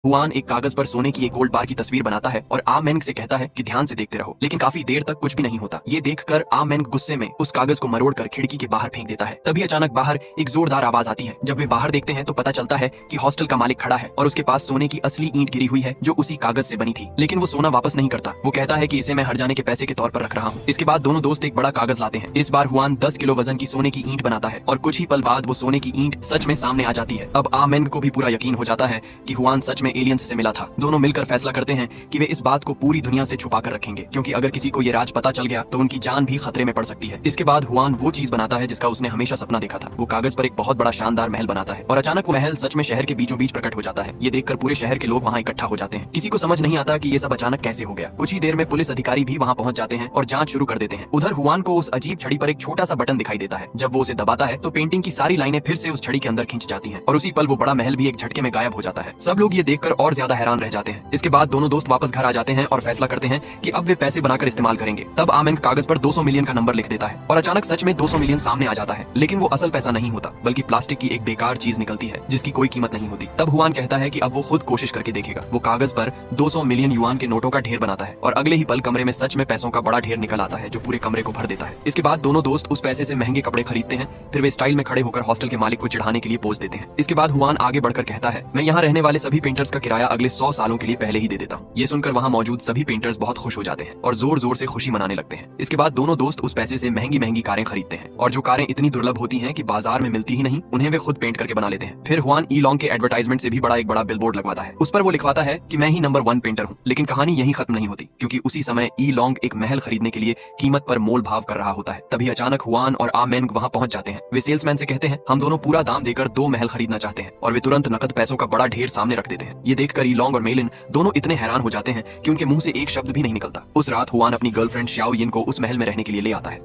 Hwan एक कागज पर सोने की एक गोल्ड बार की तस्वीर बनाता है और आ मेंग से कहता है कि ध्यान से देखते रहो, लेकिन काफी देर तक कुछ भी नहीं होता। ये देखकर आ मेंग गुस्से में उस कागज को मरोड़कर खिड़की के बाहर फेंक देता है। तभी अचानक बाहर एक जोरदार आवाज आती है। जब वे बाहर देखते हैं तो पता चलता है कि हॉस्टल का मालिक खड़ा है और उसके पास सोने की असली ईंट गिरी हुई है जो उसी कागज से बनी थी, लेकिन वो सोना वापस नहीं करता। वो कहता है कि इसे मैं हर जाने के पैसे के तौर पर रख रहा हूँ। इसके बाद दोनों दोस्त एक बड़ा कागज लाते हैं। इस बार हुआन 10 किलो वजन की सोने की ईंट बनाता है और कुछ ही पल बाद वो सोने की ईंट सच में सामने आ जाती है। अब आ मेंग को भी पूरा यकीन हो जाता है कि हुआन सच में एलियंस से मिला था। दोनों मिलकर फैसला करते हैं कि वे इस बात को पूरी दुनिया से छुपा कर रखेंगे, क्योंकि अगर किसी को ये राज पता चल गया तो उनकी जान भी खतरे में पड़ सकती है। इसके बाद हुआन वो चीज बनाता है जिसका उसने हमेशा सपना देखा था। वो कागज पर एक बहुत बड़ा शानदार महल बनाता है और अचानक वो महल सच में शहर के बीचों बीच प्रकट हो जाता है। ये देखकर पूरे शहर के लोग वहाँ इकट्ठा हो जाते हैं। किसी को समझ नहीं आता कि ये सब अचानक कैसे हो गया। कुछ ही देर में पुलिस अधिकारी भी वहाँ पहुंच जाते हैं और जांच शुरू कर देते हैं। उधर हुआन को उस अजीब छड़ी पर एक छोटा सा बटन दिखाई देता है। जब वो उसे दबाता है तो पेंटिंग की सारी लाइनें फिर से उस छड़ी के अंदर खींच जाती हैं और उसी पल वो बड़ा महल भी एक झटके में गायब हो जाता है। सब लोग ये देखकर और ज्यादा हैरान रह जाते हैं। इसके बाद दोनों दोस्त वापस घर आ जाते हैं और फैसला करते हैं कि अब वे पैसे बनाकर इस्तेमाल करेंगे। तब आ मेंग कागज पर 200 मिलियन का नंबर लिख देता है और अचानक सच में 200 मिलियन सामने आ जाता है, लेकिन वो असल पैसा नहीं होता बल्कि प्लास्टिक की एक बेकार चीज निकलती है जिसकी कोई कीमत नहीं होती। तब हुआन कहता है कि अब वो खुद कोशिश करके देखेगा। वो कागज पर 200 मिलियन युआन के नोटों का ढेर बनाता है और अगले ही पल कमरे में सच में पैसों का बड़ा ढेर निकल आता है जो पूरे कमरे को भर देता है। इसके बाद दोनों दोस्त उस पैसे से महंगे कपड़े खरीदते हैं। फिर वे स्टाइल में खड़े होकर हॉस्टल के मालिक को चिढ़ाने के लिए पोज देते हैं। इसके बाद हुआन आगे बढ़कर कहता है, मैं यहाँ रहने वाले सभी पेंटर्स का किराया अगले 100 सालों के लिए पहले ही दे देता हूँ। ये सुनकर वहाँ मौजूद सभी पेंटर्स बहुत खुश हो जाते हैं और जोर जोर से खुशी मनाने लगते हैं। इसके बाद दोनों दोस्त उस पैसे से महंगी महंगी कारें खरीदते हैं और जो कारें इतनी दुर्लभ होती हैं कि बाजार में मिलती ही नहीं, उन्हें वे खुद पेंट करके बना लेते हैं। फिर हुआन ई लॉन्ग के एडवर्टाइजमेंट से भी बड़ा एक बड़ा बिलबोर्ड लगवाता है। उस पर वो लिखवाता है कि मैं ही नंबर 1 पेंटर हूँ। लेकिन कहानी यही खत्म नहीं होती, क्योंकि उसी समय ई लॉन्ग एक महल खरीदने के लिए कीमत पर मोल भाव कर रहा होता है। तभी अचानक हुआन और आ मेंग वहाँ पहुंच जाते हैं। वे सेल्समैन से कहते हैं, हम दोनों पूरा दाम देकर 2 महल खरीदना चाहते हैं, और वे तुरंत नकद पैसों का बड़ा ढेर सामने रख देते हैं। ये देखकर ई लॉन्ग और मेलिन दोनों इतने हैरान हो जाते हैं कि उनके मुंह से एक शब्द भी नहीं निकलता। उस रात हुआन अपनी गर्लफ्रेंड शाओ यिन को उस महल में रहने के लिए ले आता है।